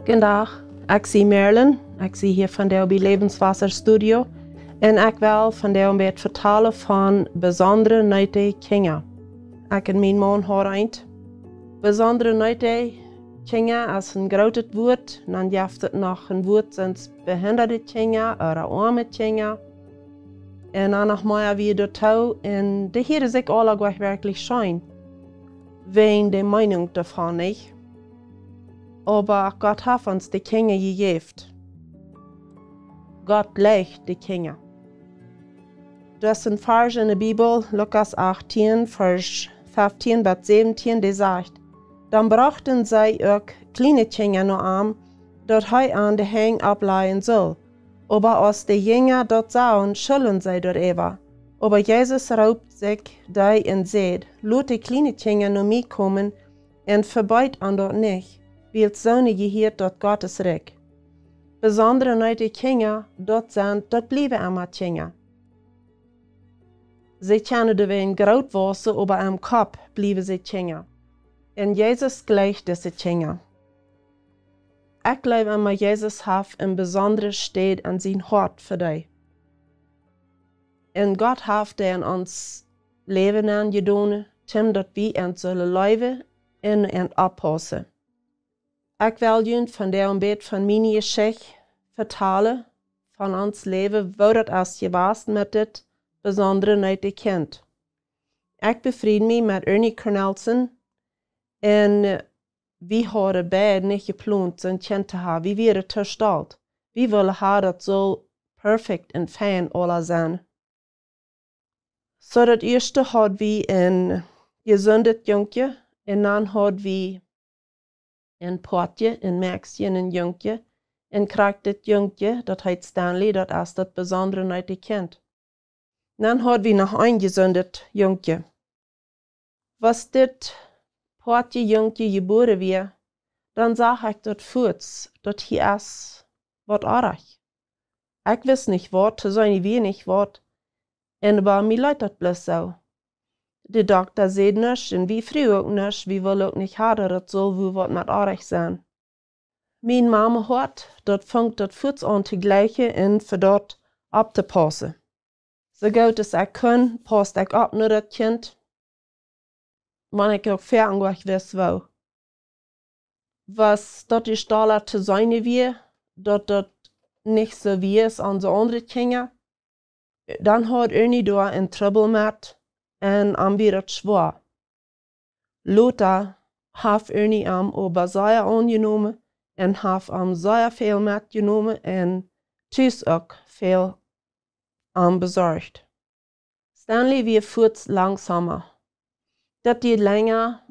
Goedendag, ik zie Merlin. Ik zie hier vandaag bij Levenswasserstudio. En ik wil vandaag het vertalen van bijzondere nuttige dingen. Ik en mijn man horen eind. Bijzondere nuttige dingen is een groot woord. Dan heeft het nog een woord zijn behinderde dingen of arme dingen. En dan nog meer wie dat toe. En de hier is ik alle wirklich schön. Wegen der Meinung davon nicht. Aber Gott hat uns die Kinder gegeben. Gott legt die Kinder. Das ist ein Vers in der Bibel, Lukas 18, Vers 15 bis 17, die sagt, dann brachten sie auch kleine Kinder nur an, dort hij an de Hang ableihen soll. Aber als die Jünger dort sahen, schulden sie dort ever. Aber Jesus raubt sich die und sagt, laat die kleine Kinder nur mitkommen und verbeit an dort nicht. Wie het zonen geheerd dat Gottes Reich. Besondere nuttige Kinder, dat blijven immer Kinder. Sie können de ween groot worden, aber am Kopf blijven sie Kinder. En Jesus gleicht diese Kinder. Ich glaube immer, Jesus hat een besondere Stede an zijn hart für dich. En Gott hat in ons leven aangedaan, dat we en zullen leven en oppassen. Ik wil jullie vandaag een beetje van mijn geschichte vertellen, van ons leven, hoe dat is geweest met dit bijzondere nuttige kind. Ik bevriend me met Ernie Cornelsen en we hadden beide niet gepland zijn kind te hebben. We waren te stolz. We willen haar dat zo perfect en fijn alle zijn. Zo dat eerste hadden we een gezondet jongetje en dan hadden we een potje, een meisje en een jongetje. En krijgt dit jongetje, dat heet Stanley, dat is dat bijzondere nuttige kind. Dan hadden we nog een gezondet jongetje. Was dit potje jongetje geboren weer, dan zag ik dat voets, dat hij is wat aardig. Ik wist niet wat, te zijn wie niet wat. En bij mij luidt dat bloos zo. De dokter zei niks en wie vroeg ook niks, wie wil ook niet hadden, dat zal wel wat met aardig zijn. Mijn mama had, dat vangt dat voets aan te gleichen en voor dat op te passen. Zo goed als ik kon, paste ik op naar dat kind, wanneer ik ook ver wist wou. Was dat die Staller te zijn weer, dat niet zo wie is aan de andere kinderen, dan had Ernie daar een trouble met. En weer het zwaar. Later heeft Ernie over zeer aangenomen en heeft zeer veel metgenomen en thuis ook veel bezorgd. Stanley weer voort langzamer. Dat duurt länger,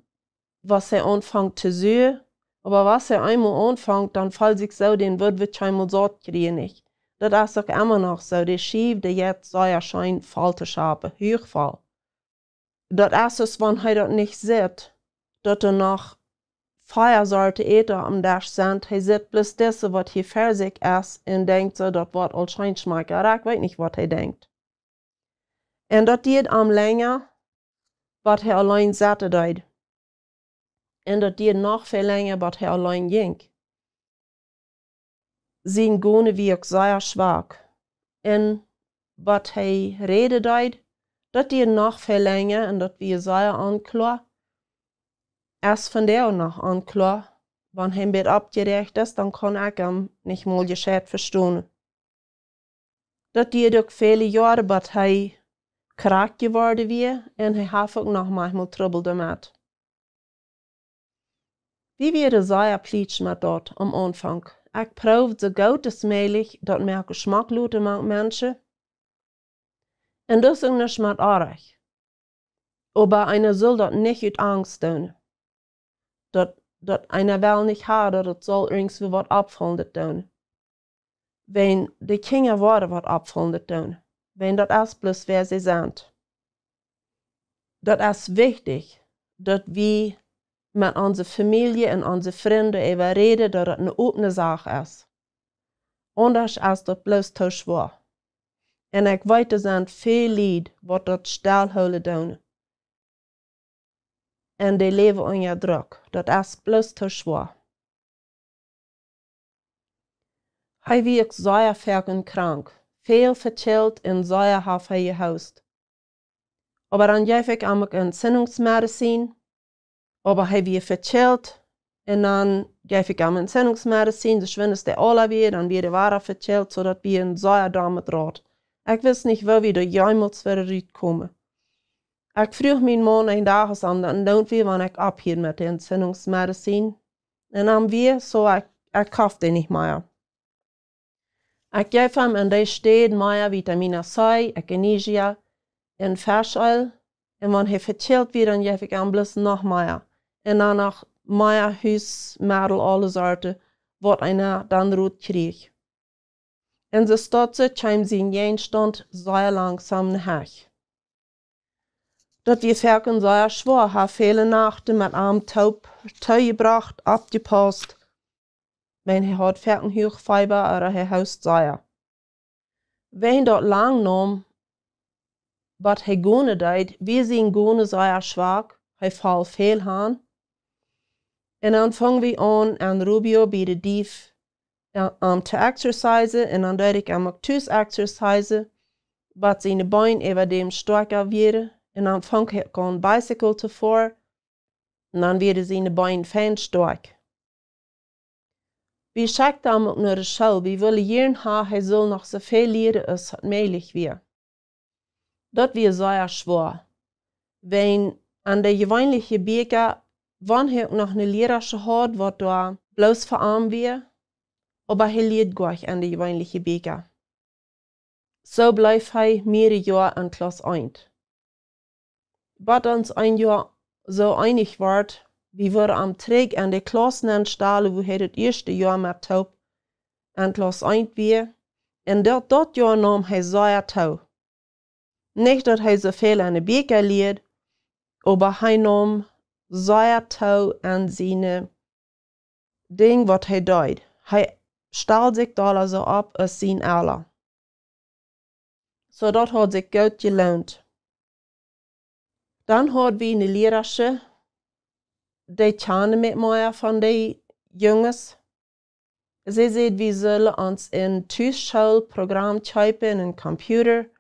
was hij aanvangt te zuur, aber was hij eenmaal aanvangt, dan valt zich zo den wordt we eenmaal zat krijgen. Dat is ook immer nog zo, de schief, die jetzt zeer schijn valt te schapen, hoogval. Dat is dus wanneer hij dat niet ziet, dat nog feiersoorten eten am dag zijn. Hij ziet plus deze wat hij verzig is en denkt zo dat wordt al schijn smaken. Ik weet niet wat hij denkt. En dat duurt am langer, wat hij alleen zetten deed. En dat duurt nog veel langer, wat hij alleen ging. Zijn gone wie ook zeer zwak. En wat hij reden deed, dat duurt nog veel langer en dat we zeer aanklaar. Als vandaag nog aanklaar, wanneer hij een opgerecht is, dan kan ik hem niet meer gescheit verstaan. Dat duurt ook vele jaren, dat hij krank geworden weer en hij heeft ook nog manchmal trouble daarmee. We werden zeer plezier met dat am Anfang. Ik proefde zo goed als mogelijk dat meer geschmack laten met mensen. En dat is ook niet meer aardig. Aber einer soll dat nicht uit Angst doen. Dat einer wel nicht hat, dat het soll irgendwo wat opvallen doen. Wenn de Kinder worden wat opvallen doen. Wenn dat is bloß wer sie sind. Dat is wichtig, dat we met onze familie en onze vrienden even reden dat het een opene zaak is. Anders is dat bloß te zwaar. En ik weet er zijn veel lied wat dat stilhouden doen. En die leven onder druk. Dat is bloß te zwaar. Hij wiek zeer verken krank, veel verteld en zeer haf hij gehoust. Aber dan geef ik hem ook Entzündungsmedizin, aber hij wie verteld, en dan geef ik hem Entzündungsmedizin, dus wenn der alle weer, dan weer de ware verteld, zodat wir een zeer damit raad. Ik wist niet waar we er jemals weer komen. Ik vroeg mijn man een dag aan, dan doen we wanneer ik abhiel met de Entzündungsmedizin. En dan weer, so ik kauf die niet meer. Ik geef hem in die steed meer vitamine C, Echinacea en Fischöl. En wanneer hij vertelt weer, dan geef ik hem bloß nog meer. En dan nog meer huismiddel, alle soorten, wat hij dan rood kreeg. En zo staat ze, kwam zijn Jenstand zeer langzaam naar. Dat wir verken zeer schwer, ha vele nachten met hem toegebracht, abgepast. Wenn hij had verken hoogfiber, oder hij houst zeer. Wenn dat lang nam, wat hij gone deed, wir zijn gone zeer zwak, hij val veel aan. En dan vangen we aan Rubio bij de dief te exercisen, en dan deed ik hem ook thuis exercisen, wat zijn bein even dem sterker werden. En dan vang ik een bicycle tevoor, en dan werden zijn bein fijn sterk. We schickten hem ook naar de school, we willen jaren hij zal nog zoveel leren als het mogelijk weer. Dat weer zeer schwer. Wenn aan de gewöhnliche beker, wanneer hij ook nog een leraar had, wat daar bloos voor hem weer, aber hij leert gleich aan de gewöhnliche beker. So blijft hij mehrere Jahre in Klasse 1. Wat ons een jaar zo einig wordt, we worden am Träg an de Klassen stalen, wo hij het eerste jaar met taub in Klasse 1 weer, en dat jaar nam hij zeer touw. Niet dat hij zoveel aan de beker leert, aber hij nam zeer touw aan zijn ding wat hij deed. Hij stelt zich daar zo op als zijn aller. So dat had zich goed geloond. Dan hadden we een leraartje, die kende met mij van die jongens. Ze zei, we zullen ons een thuisschoolprogramma typen in een computer.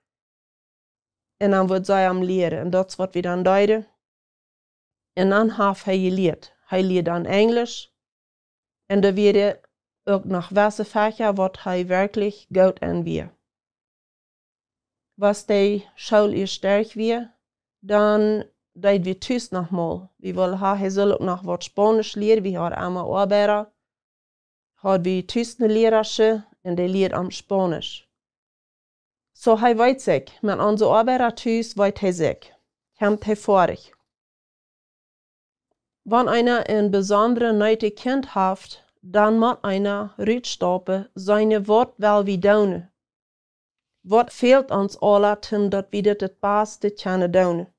En dan wordt zij hem leren. En dat is wat we dan deden. En dan heeft hij geleerd. Hij leerde dan Engels. En er werden ook nog welke fächer wat hij werkelijk goed aan weer. Was die school is sterk weer, dan deed we thuis nogmaal. We willen hij zal ook nog wat Spanisch leren. We hadden allemaal arbeider. Hadden we thuis een leraartje en die leert am Spanisch. So hij weet zich, met onze arbeider thuis weet hij zich. Komt hij vorig. Wanneer einer een bijzondere nieuwe kind heeft, dan moet einer uitstappen, zijn woord wel wie doen. Wat fehlt ons allen, dat we dit het beste kunnen doen?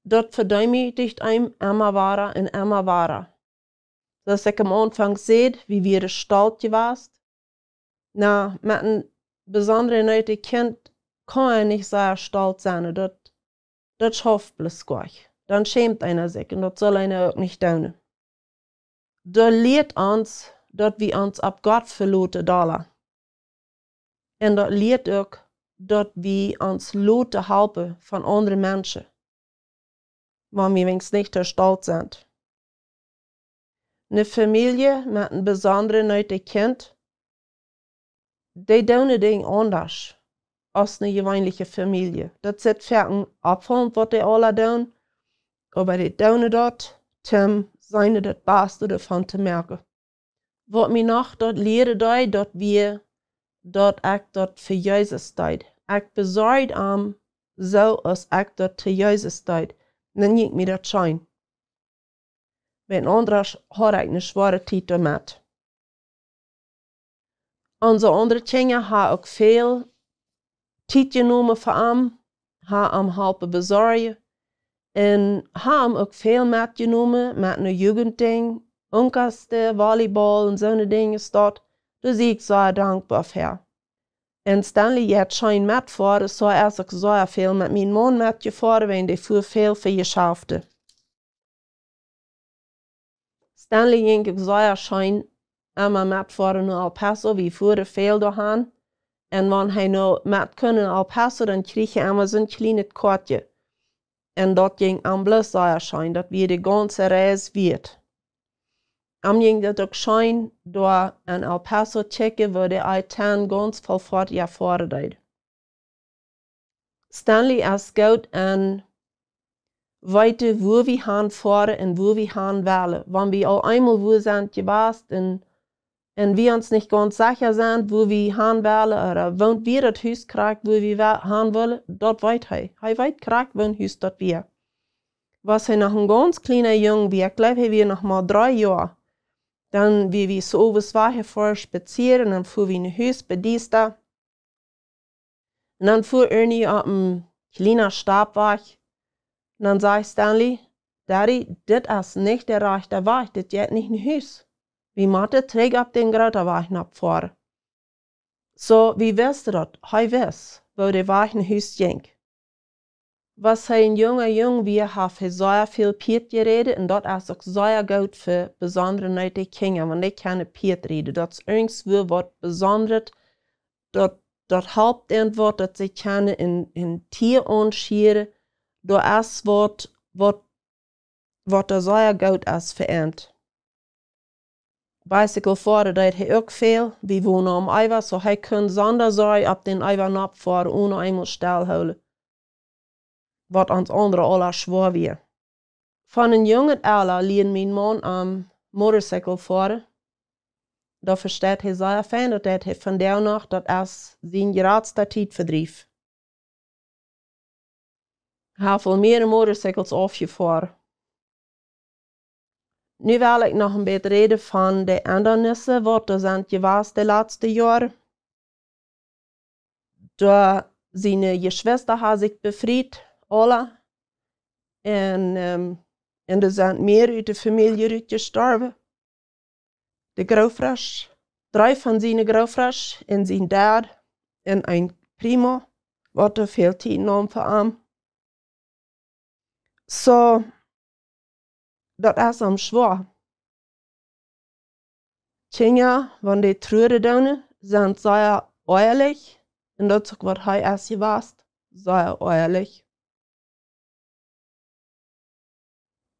Dat verduimigt hem immer wahrer en immer wahrer. Zoals ik am Anfang zei, wie wir stolz geweest. Na, met een bijzondere nieuwe kind kan niet zeer stolz zijn. Dat schafft bloß gleich. Dan schämt einer sich en dat soll einer ook niet doen. Dat leert ons dat we ons op God verlaten dollar. En dat leert ook dat we ons laten helpen van andere mensen. Waar we wenigstens niet te stolz zijn. Een familie met een bijzondere nieuwe kind, die doen dingen anders als een gewöhnliche familie. Dat zit verken opvallend wat die alle doen, aber die doen dat, om zijn het beste ervan te merken. Wat me nog dat leren deed, dat we dat ik dat voor Jezus deed. Ik bezorgd am zo als ik dat te Jezus deed. Dan ging me dat schijn. Wenn anders had ik een zware tijd damit. Onze andere kinderen hebben ook veel tijd genomen voor hem. Hebben hem helpen bezorgen. En hebben ook veel metgenomen met een jugendding. Onkasten, volleybal en zo'n dingen staat. Dus ik zeer dankbaar voor. En Stanley had schijn metvoeren, zo is ik zeer veel met mijn man metgevoeren, want die voer veel voor je schafte. Stanley ging ik zeer schijn immer met voor naar El Paso, wie voeren veel doorheen. En wanneer hij nou met kunnen El Paso, dan kreeg hij immer zo'n kleine kaartje. En dat ging am bloß sehr schön, dat wir die ganze Reise wird. Am ging dat ook schön, door in El Paso checken, wo die Eitan ganz voll fort erfahren deed. Stanley is goed en weten wo wir hinfahren und wo wir hinwollen. Wenn wir auch einmal wo sind gewesen und wir uns nicht ganz sicher sind, wo wir hinwollen, oder wenn wir das Haus kriegen, wo wir hinwollen, dort weiß er. Er weiß kriegt, wo ein Haus dort wir. Was er noch ein ganz kleiner Junge war, ich glaube, wir noch mal 3 Jahre. Dann, wie wir so was war, hier vor spazieren, dann fuhr wir in ein Haus bei Diester. Und dann fuhr Ernie auf einem kleinen Stabweg. Und dann sagt Stanley, Daddy, das ist nicht der rechte Weg, das geht nicht in ein Haus. Wie Mathe trägt ab den großen Weg nach vorne. So, wie weißt du das? Er weiß, wo der Weg in ein Haus ging. Was ein junger Junge wir hat sehr viel Piet geredet und das ist auch sehr gut für besondere Leute Kinder, wenn die keine Piet reden. Das ist irgendwo was Besonderes, das Hauptantwort, dass sie keine in Tier anschieren, das ist was da sehr gut ist für uns. Bicycle fahren, das hat auch viel. Wir wohnen am Eiver, so er kann Sondersäu ab den Eiver abfahren, ohne einmal stillhalten. Was uns andere alle schwer wir. Von een jungen Alter lernt mein Mann am Motorcycle fahren. Da versteht er sehr fein, dass er von der noch, dass es sein geradster Tijdverdrief. Er hat viel mehr Motorcycles aufgefahren. Nu wil ik nog een beetje reden van de hindernissen, wat er zijn geweest de laatste jaren. Da seine Geschwister hat sich befreit, alle. En er zijn meer uit de familie gestorben. De grootvader, 3 van zijn grootvaders en zijn dad en een primo, wat er veel tijd nam voor hem. So, dat is am schwer. Kinder, wenn die treuren doen, zijn sehr ehrlich. Und dat is ook wat hij is geweest, sehr ehrlich.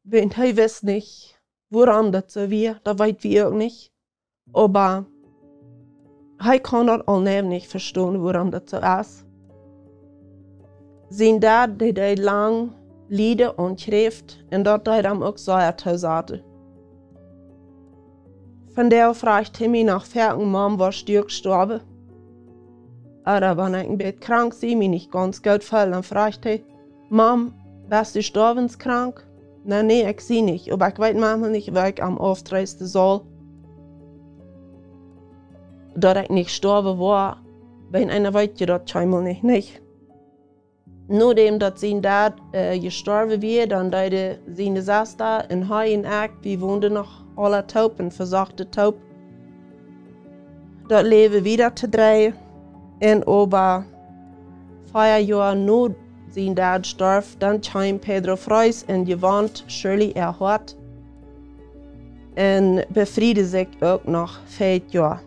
Wenn hij wist nicht, woran das so wir, das weiß wir auch nicht. Aber hij kann das allnehm nicht verstehen, woran das so ist. Sein Dad, der lang Lieder und schrift, und dort deed hem ook sehr zuzaten. Von der fragt hij mich nach Ferken, Mom war gestorben. Oder wenn ich ein bisschen krank bin, mich nicht ganz gut fühle, dann fragt er, Mom, bist du sterbenskrank? Nee, ich sehe nicht, aber ich weiß manchmal nicht, wo ich am auftreten soll. Dass ich nicht sterben war, wenn einer weiß ja das scheinbar nicht. Nachdem dass sein Dad gestorben war, dann deide seine Schwester in Haien Act, wir wohnten noch alle taub und versagte taub. Das Leben wieder zu drehen. Und über 4 Jahre nach sein Dad starb, dann kam Pedro Freus und gewandt Shirley erhört und befriedete sich auch nach 4 Jahren.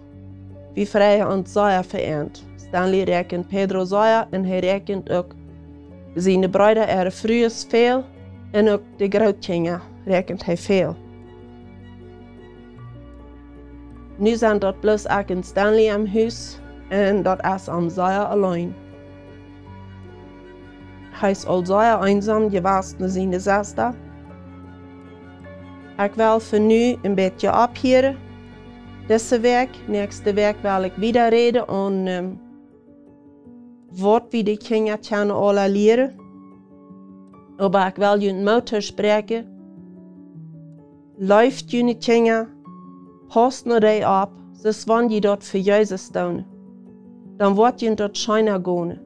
Wir freuen uns sehr verehrt. Stanley rechnet Pedro sehr und er rechnet auch seine Brüder ihre frühes viel und auch die Großkinder rechnet er viel. Nu sind dort bloß ich und Stanley am Haus und dort ist am sehr allein. Er ist all sehr einsam gewesen mit seiner Schwester. Ich will für nu ein bisschen abhören. Diese Weg, nächste Weg will ich wieder reden und was wir die Kinder können alle lernen. Aber ich will Ihnen Mutter sprechen. Läuft Ihnen Kinder, passt nur die ab, sonst wenn Sie dort für Jesus tun. Dann wird Ihnen dort scheiner gehen.